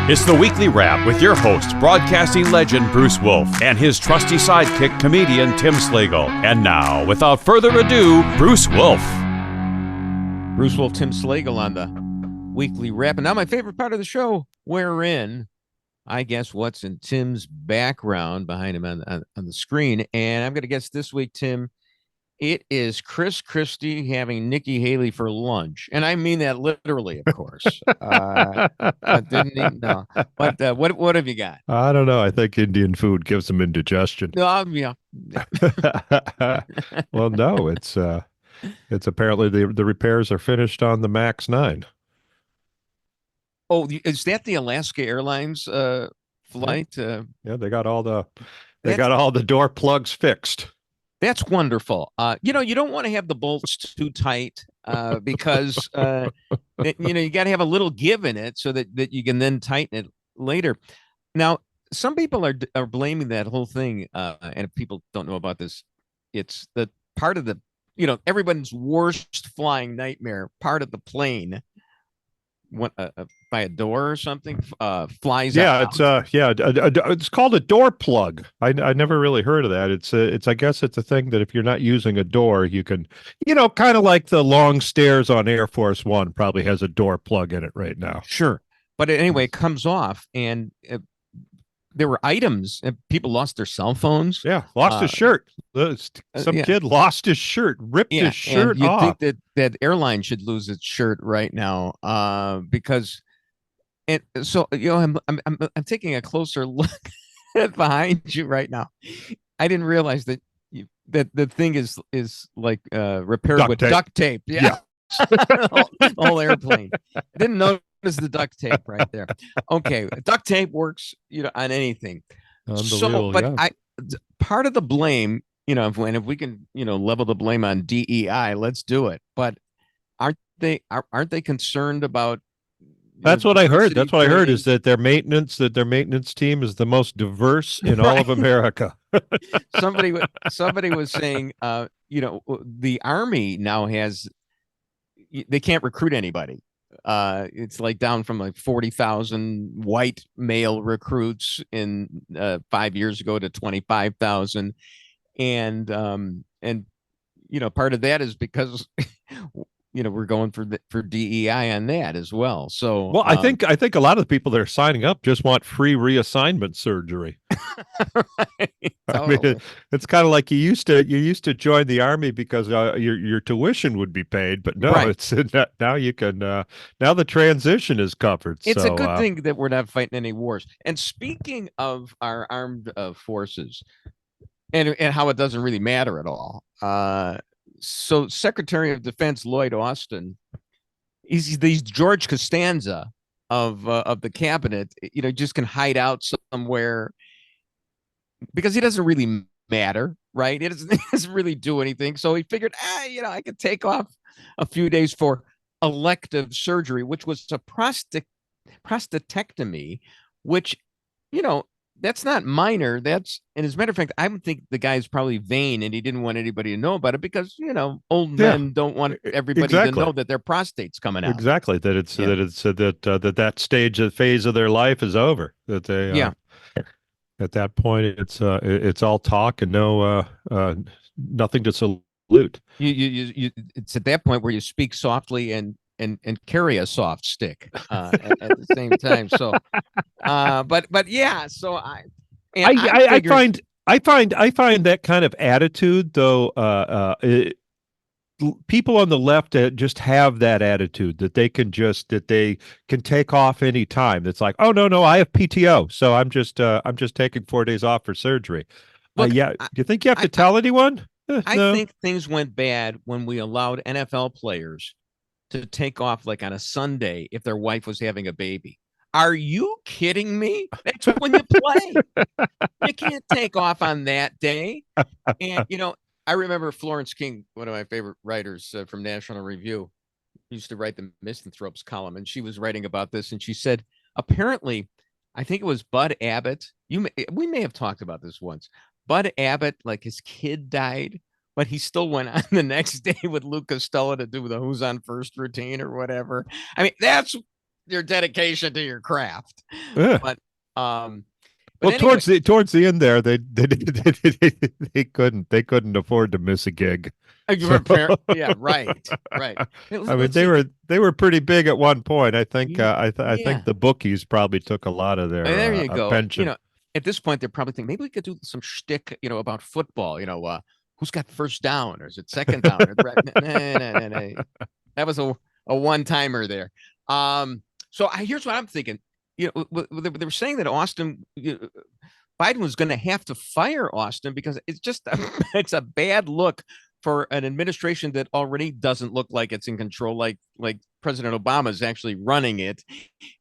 It's the Weekly Wrap with your host, broadcasting legend Bruce Wolf, and his trusty sidekick, comedian Tim Slagle. And now, without further ado, Bruce Wolf. Bruce Wolf, Tim Slagle on the Weekly Wrap. And now my favorite part of the show, wherein I guess what's in Tim's background behind him on the screen. And I'm going to guess this week, Tim, it is Chris Christie having Nikki Haley for lunch. And I mean that literally, of course. Didn't he? No. But what have you got? I don't know. I think Indian food gives them indigestion. Yeah. Well, no, it's apparently the repairs are finished on the MAX 9. Oh, is that the Alaska Airlines flight? Yeah, they got all the door plugs fixed. That's wonderful. You don't want to have the bolts too tight because you got to have a little give in it so that you can then tighten it later. Now, some people are blaming that whole thing, and if people don't know about this, it's the part of the everyone's worst flying nightmare. Part of the plane, by a door or something, flies out. It's called a door plug. I never really heard of that. It's I guess it's a thing that if you're not using a door, you can, kind of like the long stairs on Air Force One probably has a door plug in it right now. Sure, but anyway, it comes off, and there were items. People lost their cell phones. Yeah, lost his shirt. Some kid lost his shirt, ripped his shirt off. You think that airline should lose its shirt right now, because. And so, I'm taking a closer look behind you right now. I didn't realize that the thing is like repaired with duct tape. Yeah. Whole airplane. I didn't notice the duct tape right there. Okay, duct tape works, on anything. Unbelievable. Part of the blame, if we can, level the blame on DEI, let's do it. But aren't they concerned about? That's what I heard. That's what I heard is that their maintenance team is the most diverse in all of America. Somebody was saying, the Army now they can't recruit anybody. It's like down from like 40,000 white male recruits in 5 years ago to 25,000. And part of that is because we're going for DEI on that as well. So, well, I think a lot of the people that are signing up just want free reassignment surgery. Right, totally. I mean, it's kind of like you used to join the Army because your tuition would be paid, but no, right. It's now you can now the transition is covered. It's a good thing that we're not fighting any wars. And speaking of our armed forces, and how it doesn't really matter at all. So Secretary of Defense Lloyd Austin, he's George Costanza of the cabinet, just can hide out somewhere because he doesn't really matter, right? It doesn't really do anything. So he figured, I could take off a few days for elective surgery, which was a prostatectomy, which, that's not minor. And as a matter of fact, I would think the guy's probably vain and he didn't want anybody to know about it because, old men don't want everybody to know that their prostate's coming out. Exactly. That stage, the phase of their life is over. That they, at that point, it's all talk and no, nothing to salute. It's at that point where you speak softly and carry a soft stick at the same time. So, but yeah. So I find that kind of attitude though. People on the left just have that attitude that they can take off any time. That's like, oh no, I have PTO, so I'm just taking 4 days off for surgery. Look, do you think you have to tell anyone? I think things went bad when we allowed NFL players to take off like on a Sunday if their wife was having a baby. Are you kidding me? That's when you play. You can't take off on that day. And, I remember Florence King, one of my favorite writers from National Review, used to write the Misanthropes column, and she was writing about this, and she said, apparently, I think it was Bud Abbott. We may have talked about this once. Bud Abbott, like his kid died, but he still went on the next day with Luke Costello to do the Who's on First routine or whatever. I mean, that's your dedication to your craft. Yeah. But Well, anyway, towards the end there, they couldn't afford to miss a gig. So, yeah, right. I mean, they were pretty big at one point. I think I think the bookies probably took a lot of their There you go. pension. At this point, they're probably thinking maybe we could do some shtick, about football. Who's got first down, or is it second down? No. That was a one-timer there. So here's what I'm thinking. They were saying that Biden was going to have to fire Austin because it's just it's a bad look for an administration that already doesn't look like it's in control, like President Obama is actually running it,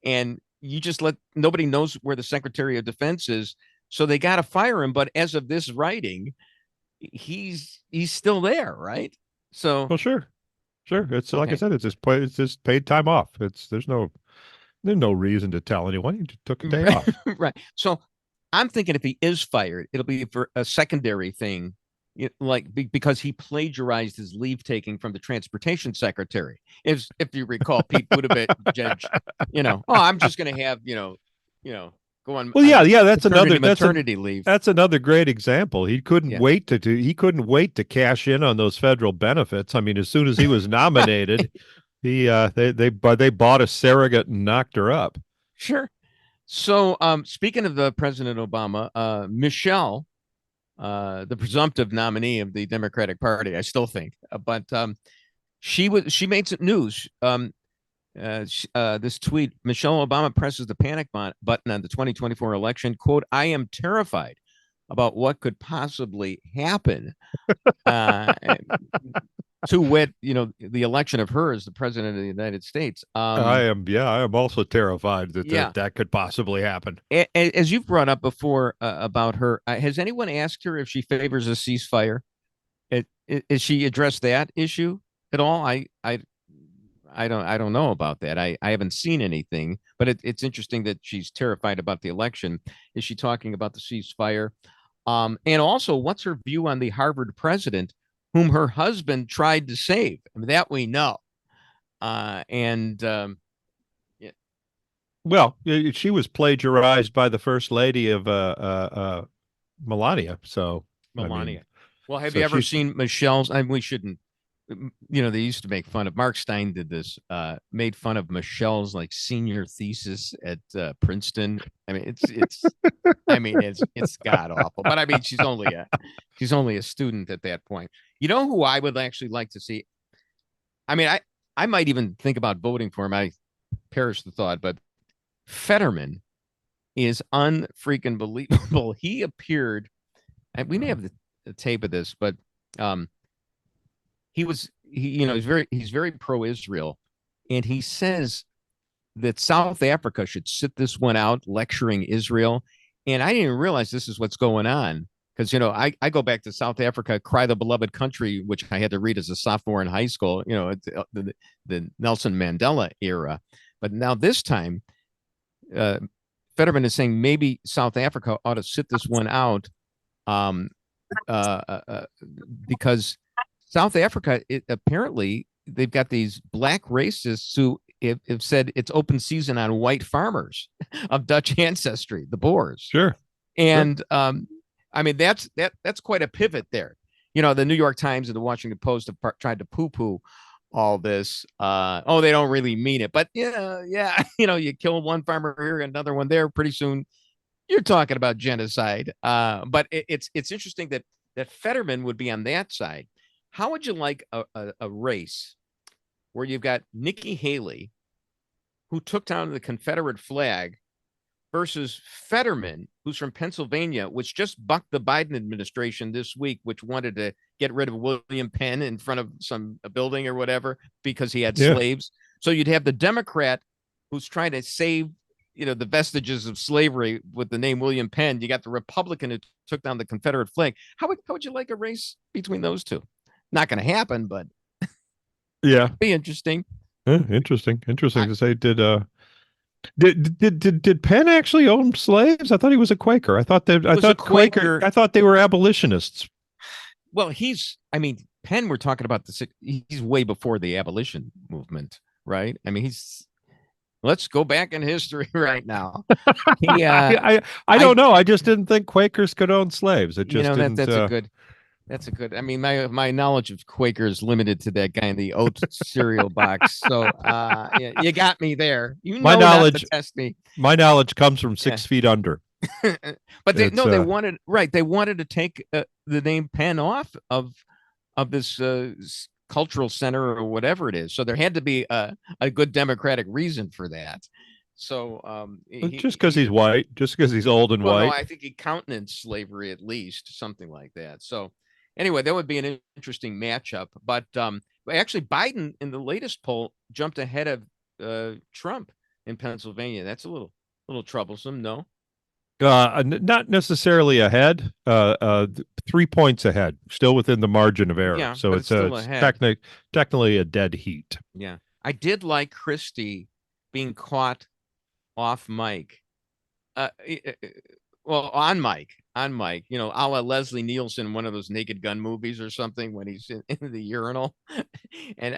and you just nobody knows where the Secretary of Defense is, so they got to fire him. But as of this writing, he's still there, right? So, well, sure. It's like I Okay. said, it's just paid time off. There's no reason to tell anyone. He just took a day off. Right. So I'm thinking if he is fired, it'll be for a secondary thing, because he plagiarized his leave taking from the transportation secretary. If you recall, Pete Buttigieg, I'm just going to have, go on. Well, yeah, that's maternity leave. That's another great example. He couldn't wait to cash in on those federal benefits. I mean, as soon as he was nominated, they bought a surrogate and knocked her up. Sure. So, speaking of President Obama, Michelle, the presumptive nominee of the Democratic Party, I still think, but she made some news. This tweet: Michelle Obama presses the panic button on the 2024 election. Quote, "I am terrified about what could possibly happen." To wit, the election of her as the president of the United States. I am also terrified that could possibly happen. As you've brought up before about her, has anyone asked her if she favors a ceasefire? Has she addressed that issue at all? I don't know about that. I haven't seen anything, but it's interesting that she's terrified about the election. Is she talking about the ceasefire? And also, what's her view on the Harvard president whom her husband tried to save? I mean, that we know. Well, she was plagiarized by the first lady of Melania. So Melania. Well, have you ever seen Michelle's? We shouldn't. They used to make fun of. Mark Stein did this. Made fun of Michelle's senior thesis at Princeton. I mean, it's god awful. But I mean, she's only a student at that point. You know who I would actually like to see? I mean, I might even think about voting for him. I perish the thought, but Fetterman is unfreaking believable. He appeared, and we may have the tape of this, but he's very pro-Israel, and he says that South Africa should sit this one out, lecturing Israel. And I didn't even realize this is what's going on. Because, I go back to South Africa, Cry the Beloved Country, which I had to read as a sophomore in high school, the Nelson Mandela era. But now this time, Fetterman is saying maybe South Africa ought to sit this one out because South Africa, apparently, they've got these black racists who have said it's open season on white farmers of Dutch ancestry, the Boers. Sure. And I mean, that's quite a pivot there. The New York Times and the Washington Post have tried to poo-poo all this. They don't really mean it. But yeah, you kill one farmer here, another one there. Pretty soon, you're talking about genocide. But it's interesting that Fetterman would be on that side. How would you like a race where you've got Nikki Haley, who took down the Confederate flag, versus Fetterman, who's from Pennsylvania, which just bucked the Biden administration this week, which wanted to get rid of William Penn in front of a building or whatever because he had slaves. So you'd have the Democrat who's trying to save, the vestiges of slavery with the name William Penn. You got the Republican who took down the Confederate flag. How would you like a race between those two? Not going to happen, but yeah, be interesting. Interesting to say. Did Penn actually own slaves? I thought he was a Quaker. I thought they were abolitionists. Well, Penn, we're talking about he's way before the abolition movement, right? I mean, let's go back in history right now. He, I don't know. I just didn't think Quakers could own slaves. It just didn't. That's a good. I mean, my knowledge of Quaker is limited to that guy in the oat cereal box. So yeah, you got me there. You know, not to test me. My knowledge comes from 6 feet under. But they wanted to take the name Penn off of this cultural center or whatever it is. So there had to be a good democratic reason for that. So just because he's white, just because he's old and white. No, I think he countenanced slavery, at least something like that. So anyway, that would be an interesting matchup. But actually, Biden in the latest poll jumped ahead of Trump in Pennsylvania. That's a little troublesome, no? Not necessarily ahead. 3 points ahead, still within the margin of error. Yeah, so it's technically a dead heat. Yeah, I did like Christie being caught off mic. Well, on mic, you know, a la Leslie Nielsen, one of those Naked Gun movies or something, when he's in the urinal, and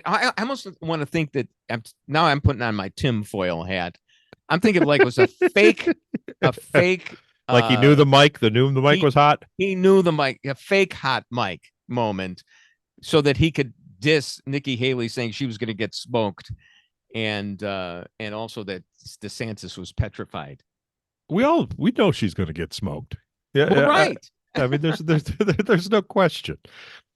I almost want to think that I'm putting on my tinfoil hat. I'm thinking like it was a fake. Like he knew the mic, was hot. He knew the mic, a fake hot mic moment, so that he could diss Nikki Haley, saying she was going to get smoked, and also that DeSantis was petrified. We know she's going to get smoked. Yeah, well, right. I mean, there's no question.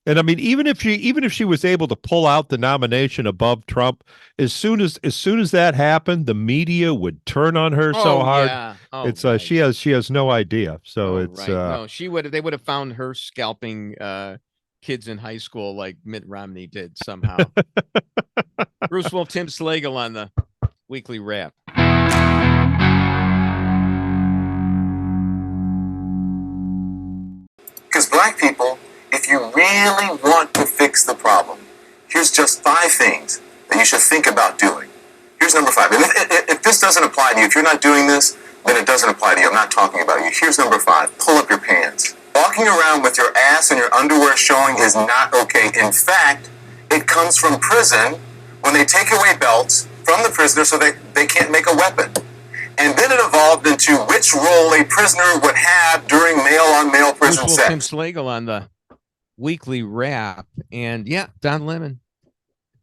And I mean, even if she was able to pull out the nomination above Trump, as soon as that happened, the media would turn on her so hard. Yeah. Oh, it's right. She has no idea. So it's right. No, they would have found her scalping kids in high school like Mitt Romney did somehow. Bruce Wolf, Tim Slagle on the Weekly Wrap. Because black people, if you really want to fix the problem, here's just 5 things that you should think about doing. Here's number 5. And if this doesn't apply to you, if you're not doing this, then it doesn't apply to you. I'm not talking about you. Here's number 5. Pull up your pants. Walking around with your ass and your underwear showing is not okay. In fact, it comes from prison when they take away belts from the prisoner so they can't make a weapon. And then it evolved into which role a prisoner would have during male-on-male prison sex. Tim Slagle on the Weekly Wrap. And yeah, Don Lemon.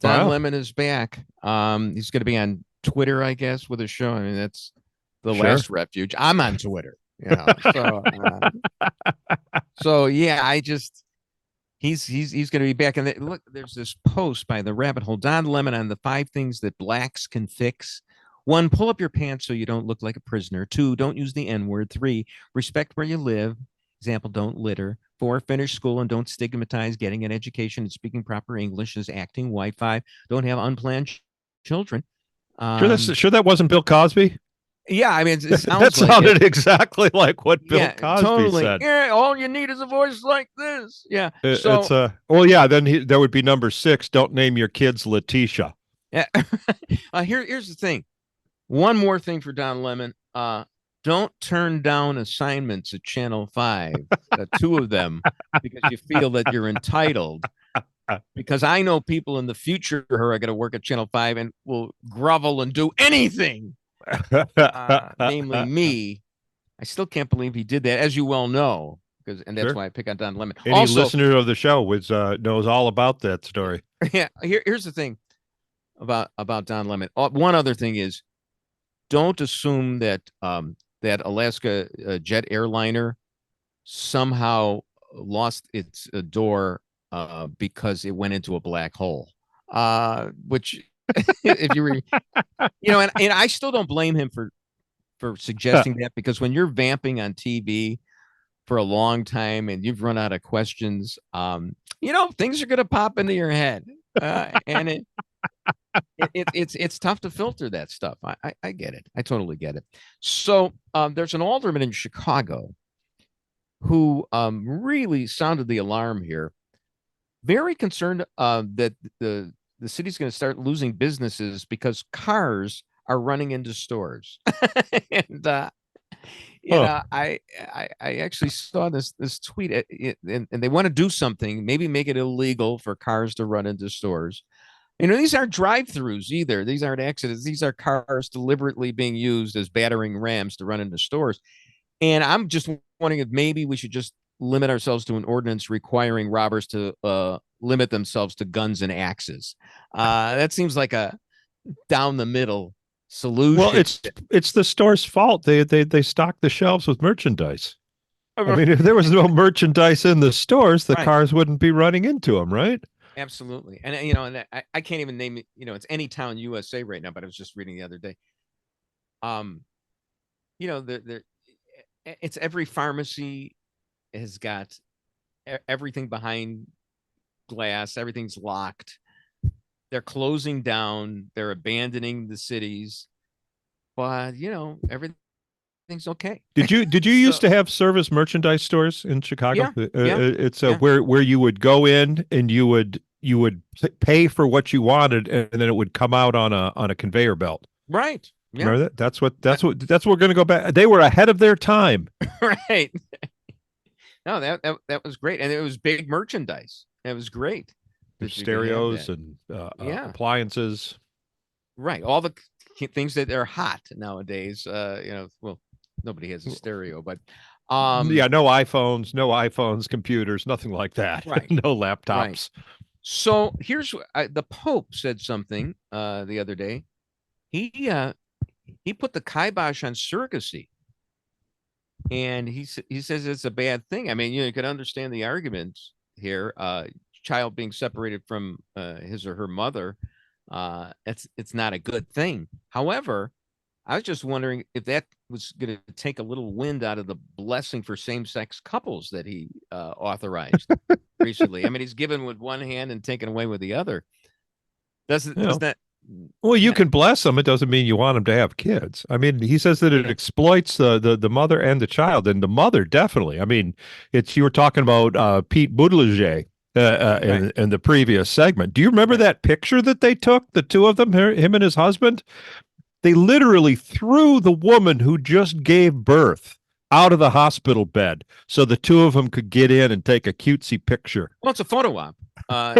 Lemon is back. He's going to be on Twitter, I guess, with a show. I mean, that's the last refuge. I'm on Twitter. You know, so yeah, he's going to be back. And look, there's this post by the Rabbit Hole, Don Lemon, on the 5 things that blacks can fix. 1, pull up your pants so you don't look like a prisoner. 2, don't use the N-word. 3, respect where you live. Example, don't litter. 4, finish school and don't stigmatize getting an education and speaking proper English as acting white. 5, don't have unplanned children. Sure that wasn't Bill Cosby? Yeah, I mean, it that sounded exactly like what Bill Cosby said. Yeah, all you need is a voice like this. Yeah. Then there would be number 6. Don't name your kids Letitia. Yeah. Here's the thing. One more thing for Don Lemon. Don't turn down assignments at Channel 5, 2 of them, because you feel that you're entitled. Because I know people in the future who are going to work at Channel 5 and will grovel and do anything. Namely me. I still can't believe he did that, as you well know, and that's why I pick on Don Lemon. Any listener of the show knows all about that story. Yeah. Here's the thing about Don Lemon. One other thing is, don't assume that that Alaska jet airliner somehow lost its door because it went into a black hole. Which, if you were, and I still don't blame him for suggesting that, because when you're vamping on TV for a long time and you've run out of questions, things are going to pop into your head, and it's tough to filter that stuff. I get it. I totally get it. So there's an alderman in Chicago who really sounded the alarm here. Very concerned that the city's going to start losing businesses because cars are running into stores. And I actually saw this tweet, and they want to do something, maybe make it illegal for cars to run into stores. these aren't drive-throughs either. These aren't accidents. These are cars deliberately being used as battering rams to run into stores. And I'm just wondering if maybe we should just limit ourselves to an ordinance requiring robbers to limit themselves to guns and axes. That seems like a down the middle solution. Well, it's the store's fault. They stock the shelves with merchandise. I mean, if there was no merchandise in the stores, the cars wouldn't be running into them, right? Absolutely. And, and I can't even name it, it's any town USA right now, but I was just reading the other day. It's every pharmacy has got everything behind glass. Everything's locked. They're closing down. They're abandoning the cities, but everything's okay. Did you used to have service merchandise stores in Chicago? Yeah, it's where you would go in and you would pay for what you wanted, and then it would come out on a conveyor belt. Right. Yeah. Remember that? That's what we're going to go back. They were ahead of their time. Right. No, that was great, and it was big merchandise. It was great. Stereos and appliances. Right. All the things that are hot nowadays. Well, nobody has a stereo, but no iPhones, computers, nothing like that. Right. No laptops. Right. So here's the Pope said something the other day. He put the kibosh on surrogacy, and he says it's a bad thing. I mean, you can understand the arguments here. Child being separated from his or her mother, it's not a good thing. However, I was just wondering if that was going to take a little wind out of the blessing for same-sex couples that he authorized recently. I mean, he's given with one hand and taken away with the other. Does that? Well, you can bless them. It doesn't mean you want them to have kids. I mean, he says that it exploits the mother and the child, and the mother definitely. I mean, you were talking about Pete Buttigieg in the previous segment. Do you remember that picture that they took, the two of them, him and his husband? They literally threw the woman who just gave birth out of the hospital bed so the two of them could get in and take a cutesy picture. Well, it's a photo op.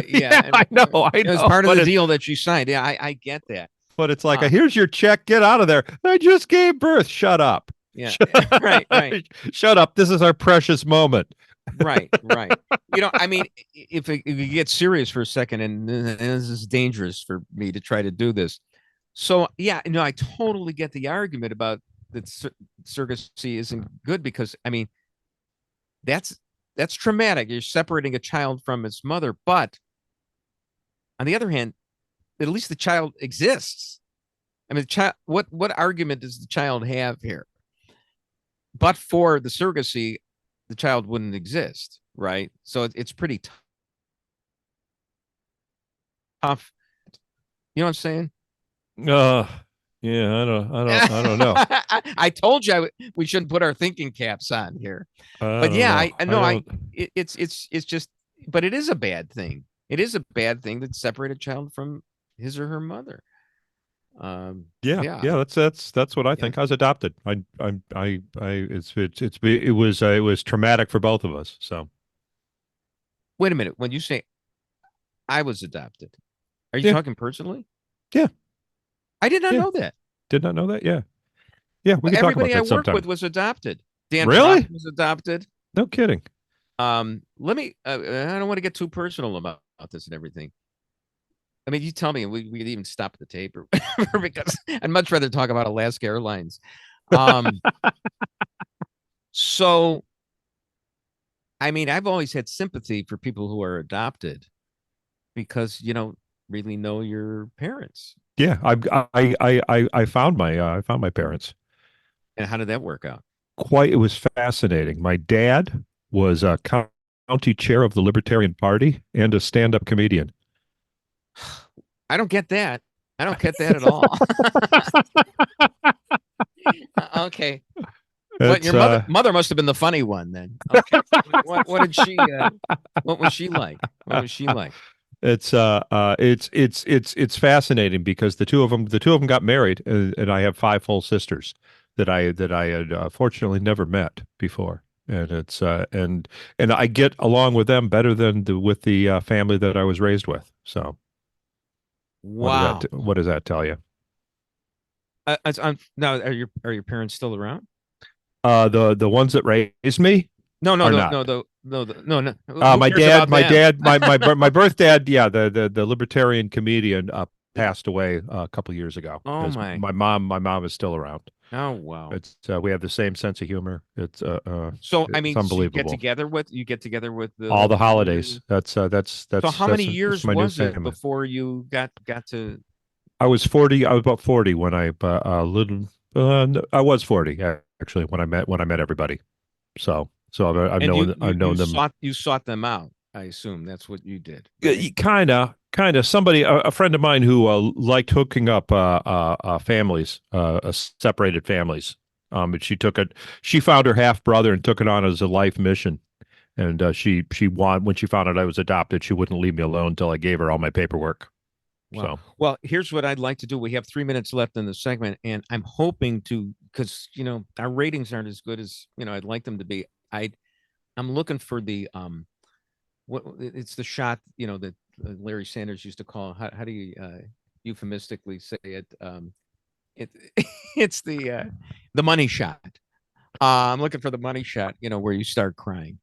Yeah, I know. It was part of the deal that she signed. Yeah, I get that. But it's like, here's your check. Get out of there. I just gave birth. Shut up. Yeah, right. Shut up. This is our precious moment. Right. I mean, if you get serious for a second, and this is dangerous for me to try to do this. So, yeah, I totally get the argument about that surrogacy isn't good because, I mean, that's traumatic. You're separating a child from its mother. But on the other hand, at least the child exists. I mean, what argument does the child have here? But for the surrogacy, the child wouldn't exist, right? So it's pretty tough. You know what I'm saying? Yeah, I don't know. I told you we shouldn't put our thinking caps on here. But yeah, I know. It's just, but it is a bad thing. It is a bad thing to separate a child from his or her mother. That's what I think. I was adopted. It was traumatic for both of us. So, wait a minute. When you say I was adopted, are you talking personally? Yeah. I did not know that. Did not know that. Yeah. We can talk about that sometime. Everybody I work with was adopted. Dan really was adopted. No kidding. Let me. I don't want to get too personal about this and everything. I mean, you tell me we could even stop the tape because I'd much rather talk about Alaska Airlines. So, I mean, I've always had sympathy for people who are adopted because you don't really know your parents. Yeah, I found my parents. And how did that work out? It was fascinating. My dad was a county chair of the Libertarian Party and a stand-up comedian. I don't get that. I don't get that at all. Okay. But your mother must have been the funny one then. Okay. What did she? What was she like? What was she like? It's fascinating because the two of them got married, and I have 5 full sisters that I had fortunately never met before, and it's and I get along with them better than with the family that I was raised with. So Wow. What does that tell you? Now, are your parents still around? The ones that raised me No, are not. no. Who My cares dad, about them? my birth dad, yeah, the libertarian comedian passed away a couple years ago. Oh my. My mom is still around. Oh wow. It's we have the same sense of humor. It's So I it's mean, so you get unbelievable. together with the All the holidays. That's So how many years my new was it family. before you got to? I was 40. I was about 40 when I I was 40 actually when I met everybody. So I've And known them. you sought them out. I assume that's what you did. Yeah, Right? Kind of. Somebody, a friend of mine who liked hooking up families, separated families. But she found her half brother and took it on as a life mission. And when she found out I was adopted, she wouldn't leave me alone until I gave her all my paperwork. Wow. So, Well, here's what I'd like to do. We have 3 minutes left in the segment, and I'm hoping to, because our ratings aren't as good as I'd like them to be. I'm looking for the it's the shot that Larry Sanders used to call. How do you euphemistically say it? It it's the money shot. I'm looking for the money shot. Where you start crying.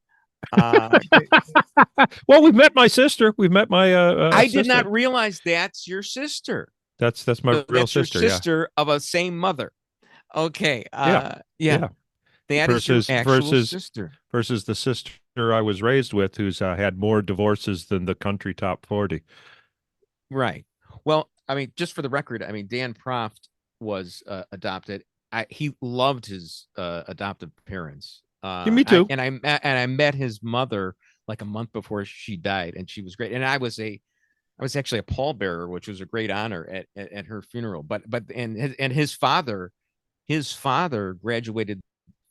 well, we've met my sister. We've met my. I sister. did not realize that's your sister. That's my real that's sister. Your sister of a same mother. Okay. Yeah. That is your actual sister. Versus the sister I was raised with, who's had more divorces than the country top 40. Right. Well, I mean, just for the record, I mean, Dan Proft was adopted. He loved his adoptive parents. Me too. I met his mother like a month before she died, and she was great. And I was actually a pallbearer, which was a great honor at her funeral. But his father graduated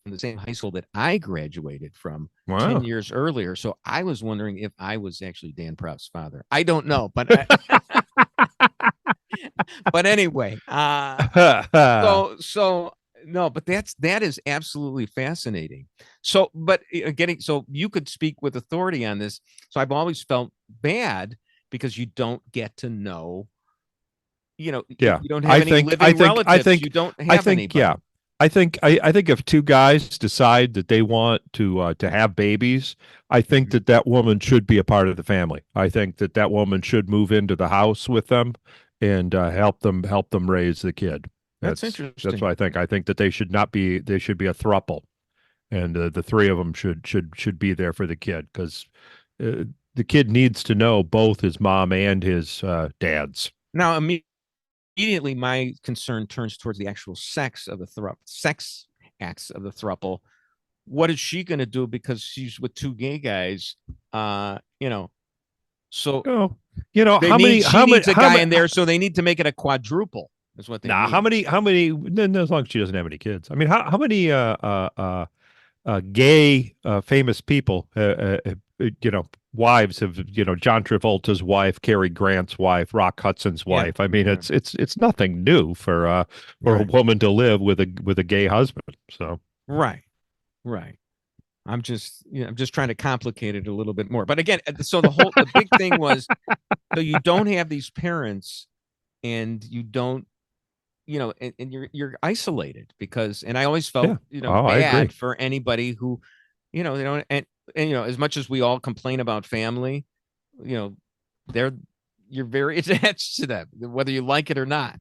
from the same high school that I graduated from 10 years earlier. So I was wondering if I was actually Dan Proft's father. I don't know, but but anyway, so no, but that is absolutely fascinating. So, but so you could speak with authority on this. So I've always felt bad because you don't get to know, you don't have any living relatives. You don't have anybody. Yeah. I think if two guys decide that they want to have babies, I think that woman should be a part of the family. I think that woman should move into the house with them and help them raise the kid. That's interesting. That's what I think. I think that they should be a throuple, and the three of them should be there for the kid, because the kid needs to know both his mom and his dad's. Now, immediately, my concern turns towards the actual sex of the sex acts of the throuple. What is she going to do because she's with two gay guys? So how many? She needs a guy in there, so they need to make it a quadruple. Is what they need. How many? As long as she doesn't have any kids. I mean, how many gay famous people, wives of John Travolta's wife, Cary Grant's wife, Rock Hudson's wife. I mean, it's nothing new for a woman to live with a gay husband. So right. I'm just trying to complicate it a little bit more. But again, so the big thing was, so you don't have these parents, and you don't, and you're isolated because, and I always felt, bad for anybody who, they don't, and as much as we all complain about family, you're very attached to them, whether you like it or not.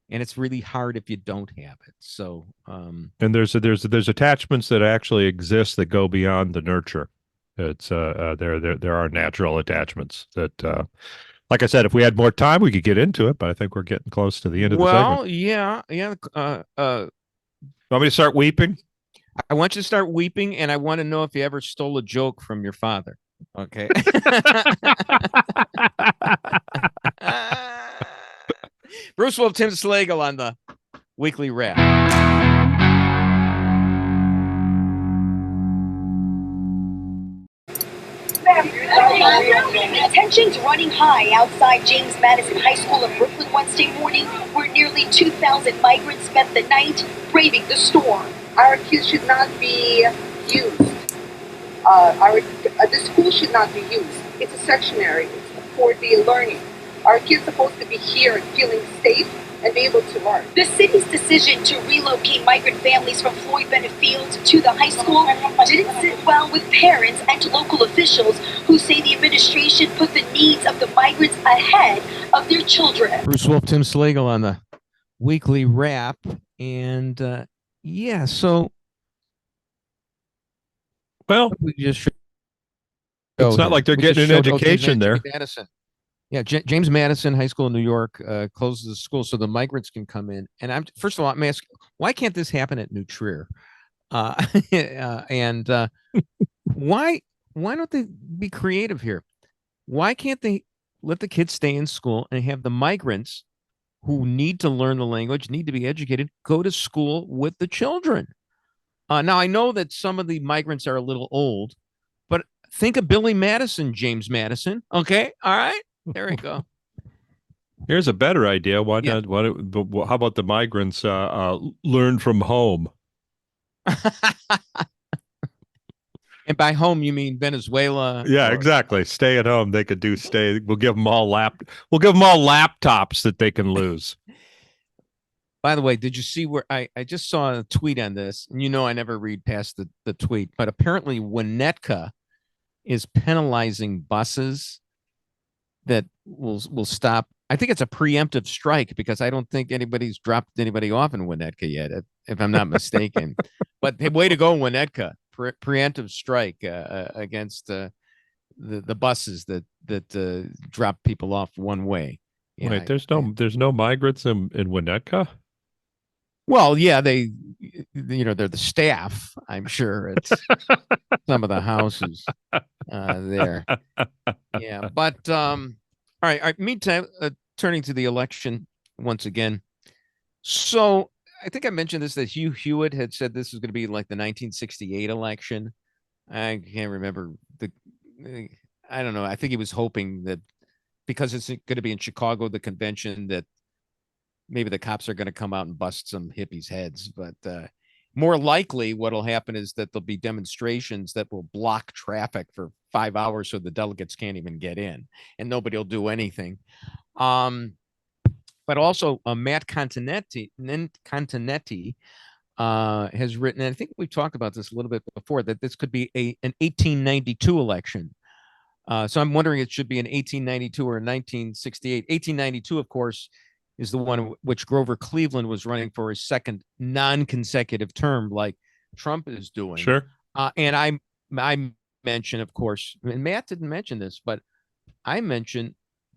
And it's really hard if you don't have it. So, and there's attachments that actually exist that go beyond the nurture. It's there are natural attachments that, like I said, if we had more time, we could get into it, but I think we're getting close to the end of the segment. Well, yeah. Want me to start weeping? I want you to start weeping, and I want to know if you ever stole a joke from your father. Okay. Bruce Wolf, Tim Slagle on the Weekly Wrap. Tensions running high outside James Madison High School in Brooklyn Wednesday morning, where nearly 2,000 migrants spent the night braving the storm. Our kids should not be used. The school should not be used. It's a sectionary. It's for the learning. Our kids supposed to be here and feeling safe and be able to learn. The city's decision to relocate migrant families from Floyd Bennett Field to the high school didn't sit well with parents and local officials who say the administration put the needs of the migrants ahead of their children. Bruce Wolf, Tim Slagle on the weekly wrap. And so Well, we just it's not like they're getting an education there. Madison. Yeah, James Madison High School in New York closes the school so the migrants can come in. And first of all, I'm asking, why can't this happen at New Trier? And why don't they be creative here? Why can't they let the kids stay in school and have the migrants who need to learn the language, need to be educated, go to school with the children? Now, I know that some of the migrants are a little old, but think of Billy Madison, James Madison. Okay. All right. There we go. Here's a better idea. Why not? How about the migrants learn from home? And by home, you mean Venezuela? Yeah, exactly. Stay at home. They could do stay. We'll give them all laptops that they can lose. By the way, did you see where I just saw a tweet on this? And I never read past the tweet, but apparently Winnetka is penalizing buses that will stop. I think it's a preemptive strike because I don't think anybody's dropped anybody off in Winnetka yet, if I'm not mistaken. But hey, way to go, Winnetka. Preemptive strike against the buses that drop people off one way. Yeah, wait, there's no migrants in Winnetka? Well, yeah, they're the staff, I'm sure, at some of the houses there. Yeah, but all right. Meantime, turning to the election once again. So I think I mentioned this, that Hugh Hewitt had said this was going to be like the 1968 election. I can't remember I don't know. I think he was hoping that because it's going to be in Chicago, the convention, that maybe the cops are going to come out and bust some hippies' heads. But more likely what will happen is that there'll be demonstrations that will block traffic for 5 hours so the delegates can't even get in and nobody will do anything. But also Matt Continetti has written, and I think we've talked about this a little bit before, that this could be an 1892 election. So I'm wondering it should be an 1892 or 1968. 1892, of course, is the one which Grover Cleveland was running for his second non-consecutive term, like Trump is doing. Sure. And I mentioned, of course, and Matt didn't mention this, but I mentioned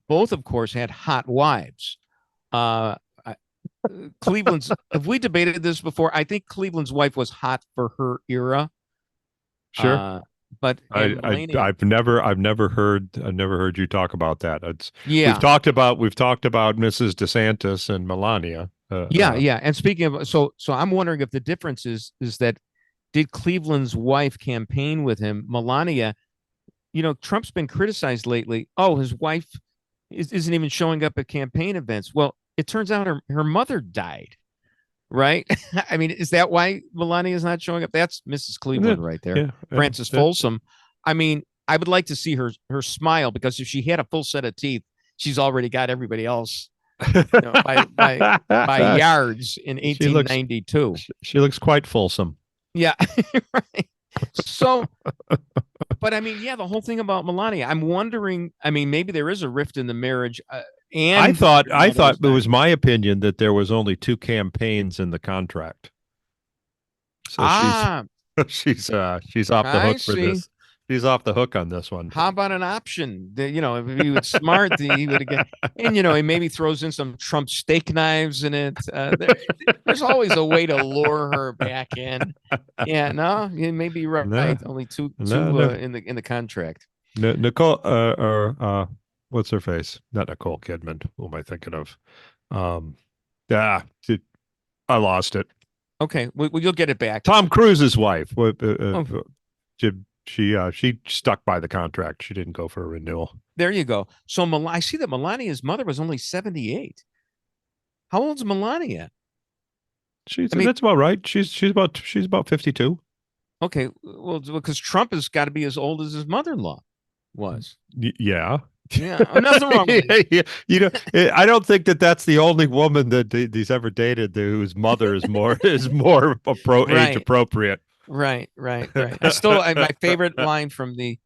both, of course, had hot wives. Cleveland's, have we debated this before? I think Cleveland's wife was hot for her era. Sure. But I've never heard you talk about that. Yeah. We've talked about Mrs. DeSantis and Melania. Yeah. And speaking of, so I'm wondering if the difference is that did Cleveland's wife campaign with him? Melania, Trump's been criticized lately. Oh, his wife isn't even showing up at campaign events. Well, it turns out her mother died, right? I mean, is that why Melania is not showing up? That's Mrs. Cleveland right there. Yeah, Frances Folsom. I mean, I would like to see her smile, because if she had a full set of teeth, she's already got everybody else by yards in 1892. She looks quite fulsome. Yeah. Right. So, but I mean, yeah, the whole thing about Melania, I'm wondering, I mean, maybe there is a rift in the marriage. And I thought it was my opinion that there was only 2 campaigns in the contract. So she's off the hook for this. She's off the hook on this one. How about an option? If he was smart, he would have. And he maybe throws in some Trump steak knives in it. There's always a way to lure her back in. Yeah, no, you may be right. No. Only two No. in the contract. Nicole, what's her face? Not Nicole Kidman. Who am I thinking of? I lost it. Okay, well, you'll get it back. Tom Cruise's wife. She stuck by the contract. She didn't go for a renewal. There you go. So I see that Melania's mother was only 78. How old's Melania? That's about right. She's about 52. Okay, well, because Trump has got to be as old as his mother-in-law was. Yeah. Yeah, nothing wrong with it. You know, I don't think that's the only woman that he's ever dated whose mother is more age Right. appropriate. Right. My favorite line from the,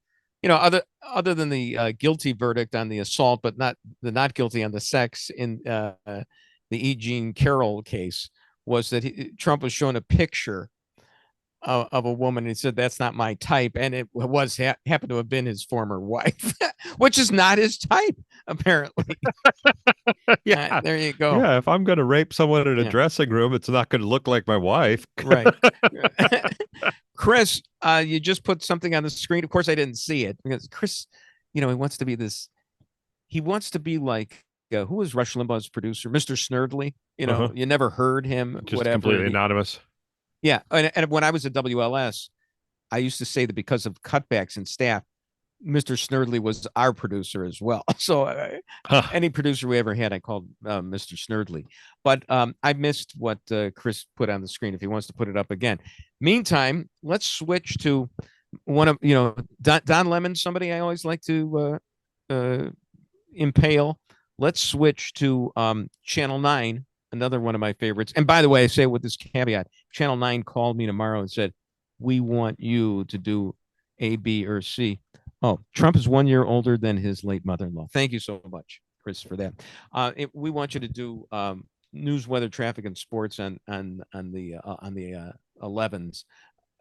other than the guilty verdict on the assault, but not guilty on the sex in the E. Jean Carroll case, was that Trump was showing a picture of a woman. And he said, "That's not my type," and it was happened to have been his former wife, which is not his type, apparently. Yeah, there you go. Yeah, if I'm going to rape someone in a dressing room, it's not going to look like my wife. Right. Chris, you just put something on the screen. Of course, I didn't see it because Chris, he wants to be this. He wants to be like who was Rush Limbaugh's producer, Mr. Snerdley. You never heard him. Just whatever. Completely anonymous. Yeah, and when I was at WLS, I used to say that because of cutbacks and staff, Mr. Snerdley was our producer as well. So any producer we ever had, I called Mr. Snerdley. But I missed what Chris put on the screen. If he wants to put it up again. Meantime, let's switch to one of Don Lemon, somebody I always like to impale. Let's switch to Channel 9, another one of my favorites. And by the way, I say it with this caveat: Channel 9 called me tomorrow and said, "We want you to do A, B, or C." Oh, Trump is 1 year older than his late mother-in-law. Thank you so much, Chris, for that. We want you to do news, weather, traffic, and sports on the 11s.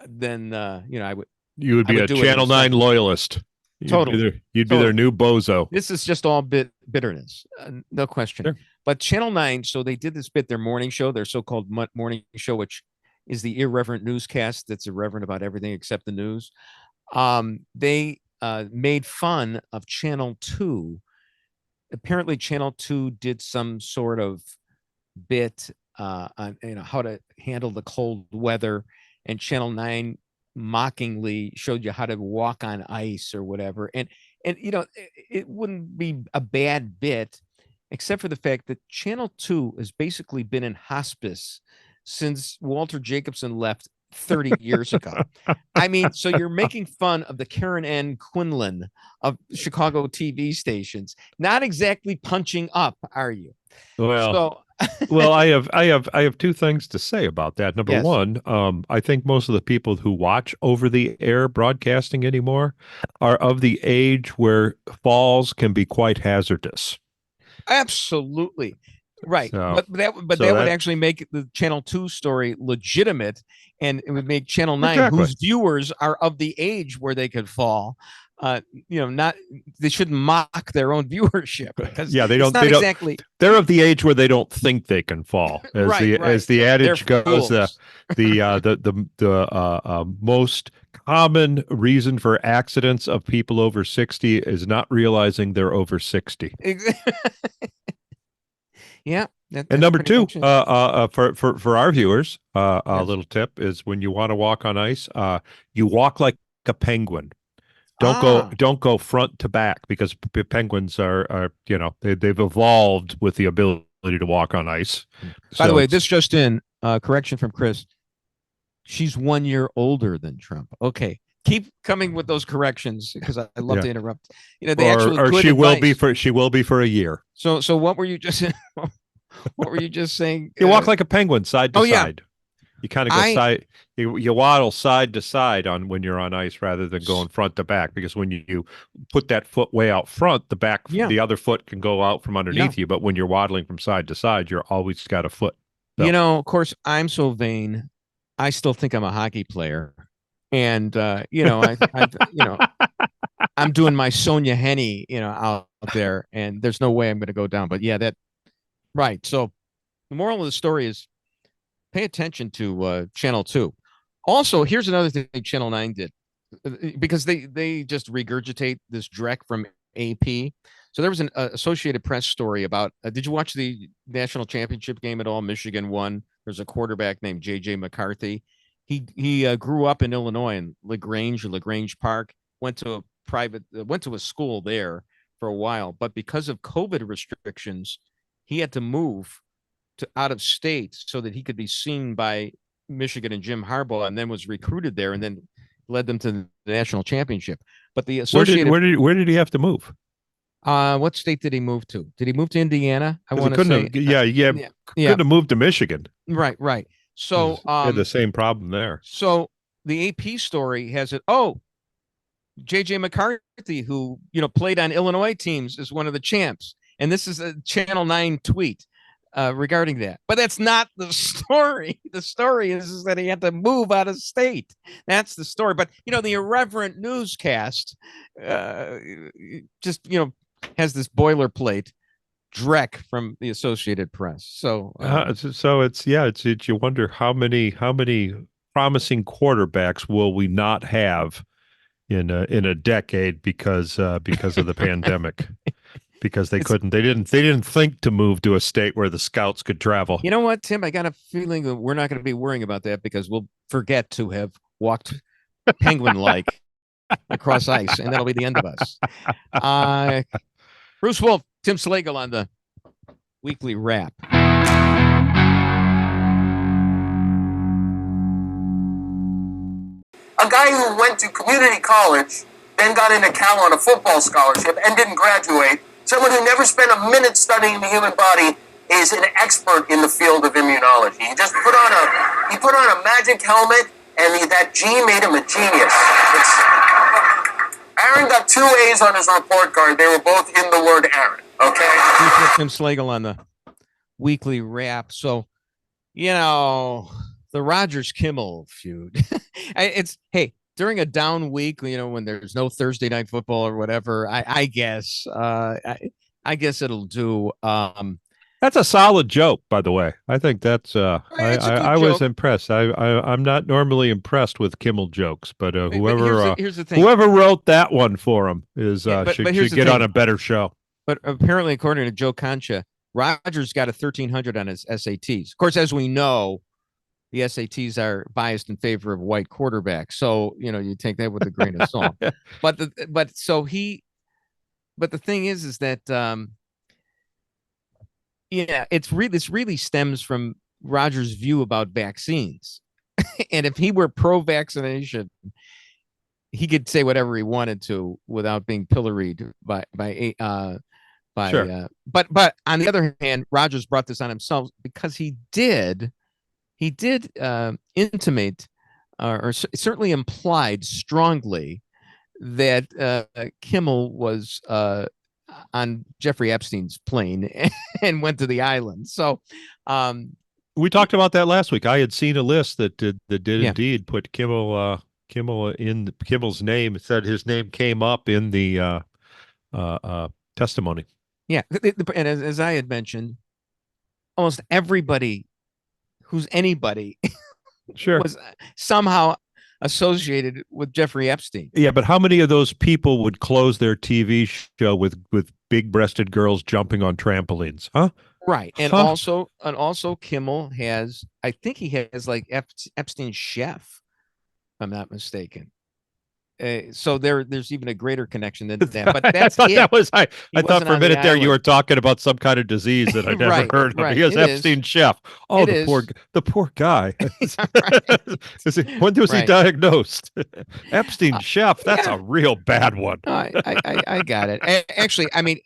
Then I would. You would be a Channel 9 loyalist. Totally. You'd be their new bozo. This is just all bitterness, no question. Sure. But Channel 9, so they did this bit, their morning show, their so-called morning show, which is the irreverent newscast that's irreverent about everything except the news. They made fun of Channel 2. Apparently, Channel 2 did some sort of bit on how to handle the cold weather, and Channel 9 mockingly showed you how to walk on ice or whatever. And it wouldn't be a bad bit, except for the fact that Channel 2 has basically been in hospice since Walter Jacobson left 30 years ago. I mean, so you're making fun of the Karen N. Quinlan of Chicago TV stations. Not exactly punching up, are you? Well, well, I have two things to say about that. Number Yes. one, I think most of the people who watch over the air broadcasting anymore are of the age where falls can be quite hazardous. Absolutely. Right. So- that would actually make the Channel 2 story legitimate, and it would make Channel 9, Exactly. whose viewers are of the age where they could fall, they shouldn't mock their own viewership, because Yeah, they it's don't. not They don't. exactly They're of the age where they don't think they can fall. As the adage They're goes, fools. the most common reason for accidents of people over 60 is not realizing they're over 60. Yeah. And number two, much it. for our viewers, a Yes. little tip is when you want to walk on ice, you walk like a penguin. Don't go front to back, because penguins are they've evolved with the ability to walk on ice. By the So way, it's- this just in, correction from Chris. She's 1 year older than Trump. Okay. Keep coming with those corrections, because I love Yeah. to interrupt. The actual or good she will be advice. for a year. So what were you just what were you just saying? You walk like a penguin, side to oh, yeah. side. You kind of go side. You waddle side to side when you're on ice, rather than going front to back. Because when you put that foot way out front, the other foot can go out from underneath you. But when you're waddling from side to side, you're always got a foot. So- Of course, I'm so vain. I still think I'm a hockey player, and I'm doing my Sonia Henney, out there, and there's no way I'm going to go down. But yeah, right. So the moral of the story is, pay attention to Channel 2. Also, here's another thing Channel 9 did, because they just regurgitate this dreck from AP. So there was an Associated Press story about, did you watch the national championship game at all? Michigan won. There's a quarterback named J.J. McCarthy. He grew up in Illinois in LaGrange Park, went to a school there for a while. But because of COVID restrictions, he had to move to out of state so that he could be seen by Michigan and Jim Harbaugh, and then was recruited there, and then led them to the national championship. But the Associated where did he have to move? What state did he move to? Did he move to Indiana? I 'Cause he want to couldn't say. have, yeah, couldn't have moved to Michigan. Right. So, He had the same problem there. So the AP story has it. Oh, JJ McCarthy, who played on Illinois teams, is one of the champs, and this is a Channel 9 tweet regarding that. But that's not the story. The story is that he had to move out of state. That's the story. But the irreverent newscast just has this boilerplate dreck from the Associated Press. So it's you wonder how many promising quarterbacks will we not have in a decade because of the pandemic, because they didn't think to move to a state where the scouts could travel. You know what, Tim? I got a feeling that we're not going to be worrying about that because we'll forget to have walked penguin-like across ice, and that'll be the end of us. Bruce Wolf, Tim Slagle on the Weekly Wrap. A guy who went to community college, then got into Cal on a football scholarship and didn't graduate, someone who never spent a minute studying the human body, is an expert in the field of immunology. He just put on a magic helmet, and that G made him a genius. Aaron got 2 A's on his report card. They were both in the word Aaron. Okay. Tim Slagle on the Weekly Wrap. So, the Rodgers Kimmel feud. During a down week, when there's no Thursday night football or whatever, I guess it'll do. That's a solid joke, by the way. I think that's I was impressed. I'm not normally impressed with Kimmel jokes, but here's the thing. Whoever wrote that one for him should get on a better show. But apparently, according to Joe Concha, Rodgers got a 1300 on his SATs. Of course, as we know, the SATs are biased in favor of white quarterbacks. So, you take that with a grain of salt. But the thing is that this really stems from Rodgers' view about vaccines. And if he were pro-vaccination, he could say whatever he wanted to without being pilloried by sure. But on the other hand, Rodgers brought this on himself because he did intimate or certainly implied strongly that Kimmel was on Jeffrey Epstein's plane and went to the island. So we talked about that last week. I had seen a list that did indeed put Kimmel in Kimmel's name. It said his name came up in the testimony. Yeah, and as I had mentioned, almost everybody who's anybody sure was somehow associated with Jeffrey Epstein. Yeah, but how many of those people would close their TV show with big-breasted girls jumping on trampolines? Huh? Right. And also Kimmel has, I think he has like Epstein's chef, if I'm not mistaken. So there's even a greater connection than that. But that's I thought for a minute there you were talking about some kind of disease that I never heard of. Right. He has Epstein's chef. Oh, the poor guy. When was he diagnosed? Epstein's chef. That's a real bad one. I got it. Actually, I mean,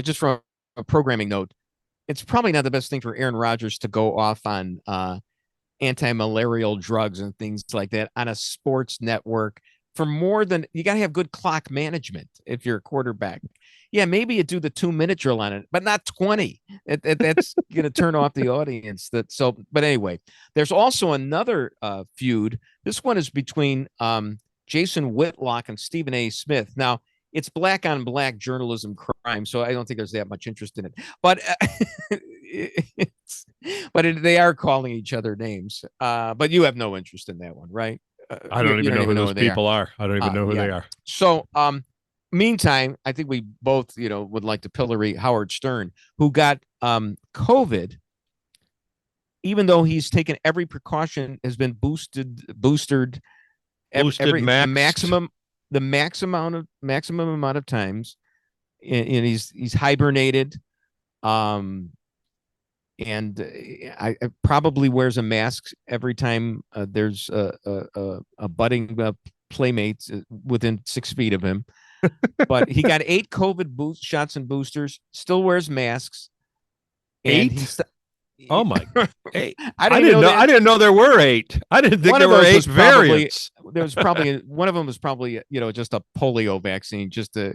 just from a programming note, it's probably not the best thing for Aaron Rodgers to go off on anti-malarial drugs and things like that on a sports network. For more than, you got to have good clock management if you're a quarterback. Yeah, maybe you do the 2-minute drill on it, but not 20. That's going to turn off the audience. But anyway, there's also another feud. This one is between Jason Whitlock and Stephen A. Smith. Now, it's black on black journalism crime, so I don't think there's that much interest in it. But they are calling each other names. But you have no interest in that one, right? I don't even know who those people are. I don't even know who they are. So, meantime, I think we both, would like to pillory Howard Stern, who got COVID, even though he's taken every precaution, has been boosted, maximum amount of times, and he's hibernated. And I probably wears a mask every time there's a budding playmate within 6 feet of him. But he got 8 COVID shots and boosters, still wears masks. And 8? Oh my! 8. I didn't know. I didn't know there were 8. I didn't think there were 8 variants. There was probably one of them was probably just a polio vaccine, just to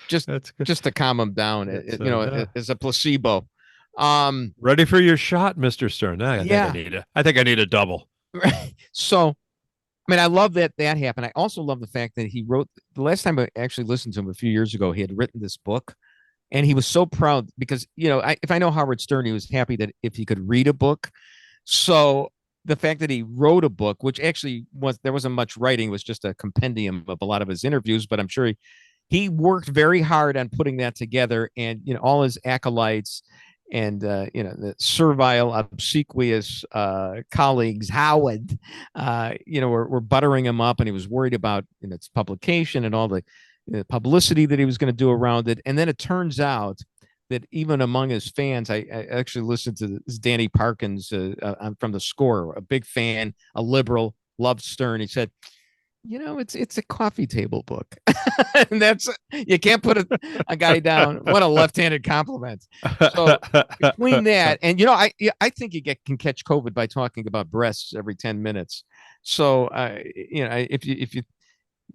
just to calm him down. As a placebo. Ready for your shot, Mr. Stern? I think I need a double. So, I mean, I love that happened. I also love the fact that he wrote, the last time I actually listened to him a few years ago, he had written this book, and he was so proud because, if I know Howard Stern, he was happy that if he could read a book. So the fact that he wrote a book, which actually there wasn't much writing, was just a compendium of a lot of his interviews, but I'm sure he worked very hard on putting that together, and, all his acolytes and the servile, obsequious colleagues, Howard, were buttering him up, and he was worried about its publication and all the publicity that he was going to do around it. And then it turns out that even among his fans, I actually listened to this Danny Parkins from The Score, a big fan, a liberal, loved Stern. He said, it's a coffee table book. And you can't put a guy down. What a left-handed compliment. So between that and, I think you can catch COVID by talking about breasts every 10 minutes. So, if you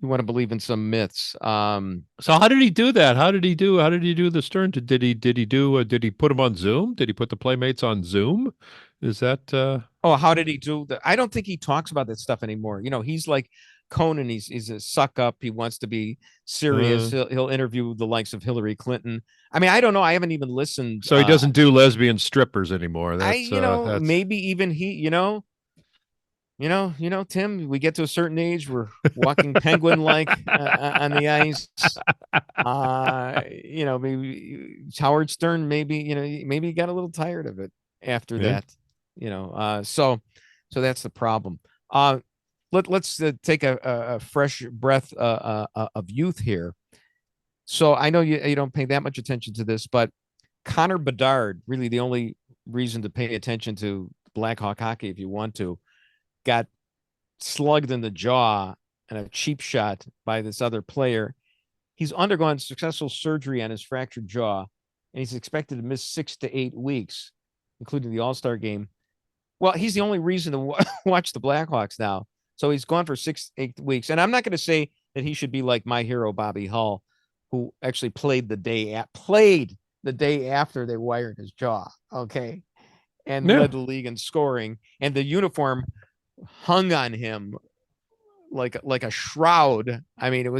want to believe in some myths. So how did he do that? How did he do the Stern? Did he put him on Zoom? Did he put the Playmates on Zoom? Is that, how did he do that? I don't think he talks about that stuff anymore. He's like Conan. He's a suck up. He wants to be serious. He'll interview the likes of Hillary Clinton. I mean, I don't know. I haven't even listened. So he doesn't do lesbian strippers anymore. That's, maybe even he, Tim, we get to a certain age, we're walking penguin like on the ice. Maybe Howard Stern, maybe he got a little tired of it after that. So that's the problem. Let's take a fresh breath of youth here. So I know you don't pay that much attention to this, but Connor Bedard, really the only reason to pay attention to Blackhawk hockey, if you want to, got slugged in the jaw and a cheap shot by this other player. He's undergone successful surgery on his fractured jaw, and he's expected to miss 6 to 8 weeks, including the All-Star game. Well, he's the only reason to watch the Blackhawks now. So he's gone for 6-8 weeks. And I'm not going to say that he should be like my hero, Bobby Hull, who actually played the day after they wired his jaw. Okay. And led the league in scoring. And the uniform hung on him like a shroud. I mean, it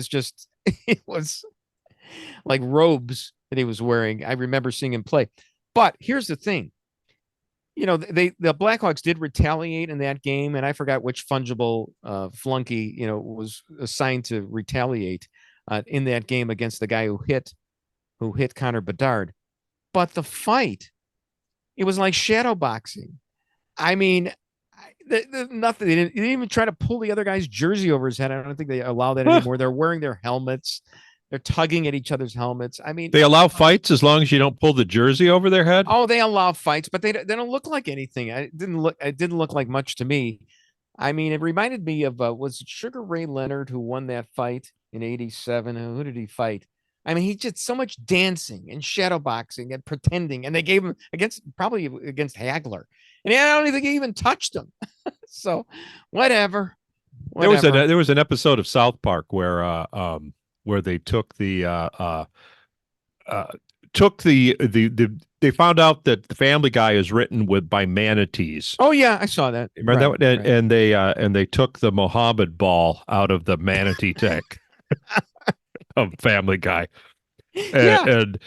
was like robes that he was wearing. I remember seeing him play. But here's the thing. The Blackhawks did retaliate in that game, and I forgot which fungible flunky, was assigned to retaliate in that game against the guy who hit Connor Bedard. But the fight, it was like shadow boxing. I mean, nothing. They didn't even try to pull the other guy's jersey over his head. I don't think they allow that anymore. They're wearing their helmets. They're tugging at each other's helmets. I mean, they allow fights as long as you don't pull the jersey over their head. Oh, they allow fights, but they don't look like anything. It didn't look like much to me. I mean, it reminded me of was it Sugar Ray Leonard who won that fight in '87? Who did he fight? I mean, he did so much dancing and shadow boxing and pretending, and they gave him probably against Hagler, and I don't even think he even touched him. So, whatever. There was an episode of South Park where they took they found out that the Family Guy is written by manatees. Oh yeah, I saw that. Remember that? Right. And they took the Mohammed ball out of the manatee tank of Family Guy. And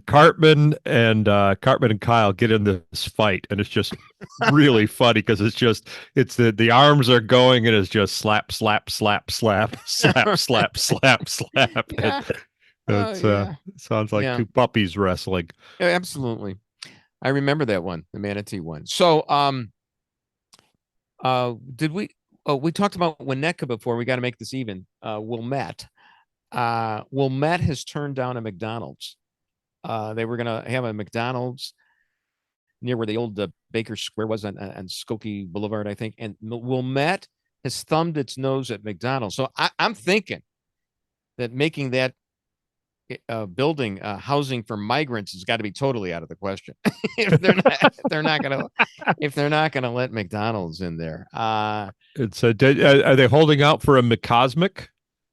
Cartman and Kyle get in this fight, and it's just really funny because it's the arms are going, and it's just slap slap slap slap slap slap slap slap. Yeah. Sounds like two puppies wrestling. Yeah, absolutely. I remember that one, the manatee one. So we talked about Winnetka before. We got to make this even. Wilmette has turned down a McDonald's. They were going to have a McDonald's near where the old Baker Square was on Skokie Boulevard, I think. And Wilmette has thumbed its nose at McDonald's. So I'm thinking that making that building housing for migrants has got to be totally out of the question. if they're not gonna let McDonald's in there. Are they holding out for a McCosmic?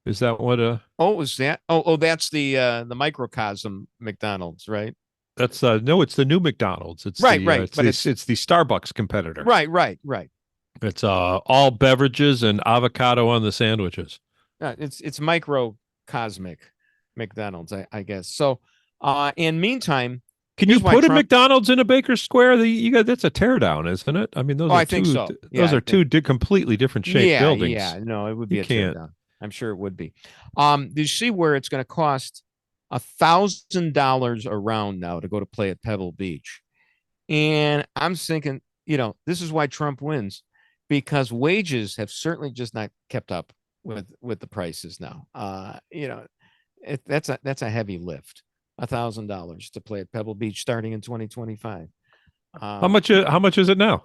Is that what Oh, is that? Oh, that's the microcosm McDonald's, right? That's no, it's the new McDonald's. It's right. It's the Starbucks competitor. Right. It's all beverages and avocado on the sandwiches. It's microcosmic McDonald's, I guess. So, in meantime, can you put a McDonald's in a Baker's Square? That's a teardown, isn't it? I mean, those are I think so. Yeah, those are two completely different shaped buildings. Yeah, no, it would be a teardown. I'm sure it would be. Do you see where it's going to cost $1,000 a round now to go to play at Pebble Beach? And I'm thinking, this is why Trump wins, because wages have certainly just not kept up with the prices now. That's a heavy lift. $1,000 to play at Pebble Beach starting in 2025. How much is it now?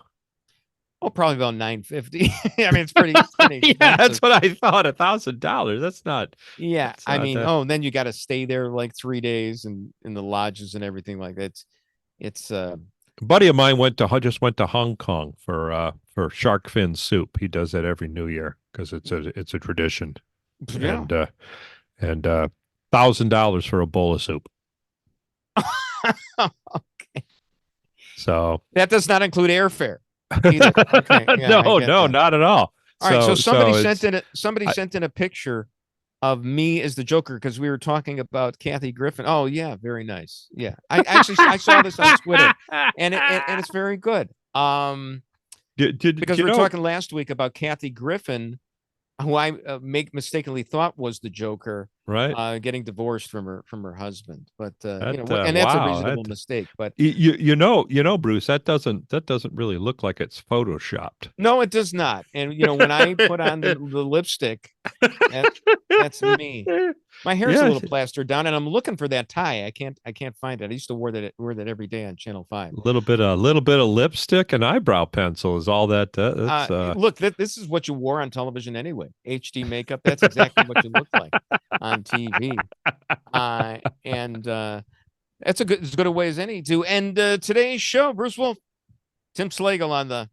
Oh, probably about $950. I mean, it's pretty yeah, that's what I thought. $1,000. That's not. Yeah, that's not that. And then you got to stay there like 3 days and in the lodges and everything like that. It's a buddy of mine just went to Hong Kong for shark fin soup. He does that every New Year because it's a tradition. Yeah. And $1,000 for a bowl of soup. Okay. So that does not include airfare. Either. Okay. Yeah, no, not at all. All right, so somebody sent in a picture of me as the Joker because we were talking about Kathy Griffin. Oh yeah, very nice. Yeah, I saw this on Twitter, and it's very good. Because we were talking last week about Kathy Griffin, who I mistakenly thought was the Joker, right? Getting divorced from her husband, but that's a reasonable mistake. But you know, Bruce, that doesn't really look like it's photoshopped. No, it does not. And when I put on the lipstick, that's me. My hair's a little plastered down, and I'm looking for that tie. I can't find it. I used to wear that every day on Channel 5. A little bit of lipstick and eyebrow pencil is all that. Look, this is what you wore on television anyway. HD makeup. That's exactly what you look like on TV. And that's as good a way as any to end today's show. Bruce Wolf, Tim Slagle on the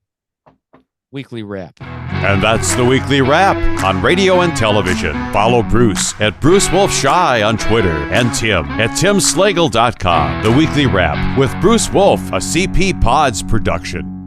Weekly Wrap. And that's the Weekly Wrap on radio and television. Follow Bruce at Bruce Wolf Shy on Twitter and Tim at timslagle.com. The Weekly Wrap with Bruce Wolf, a CP Pods production.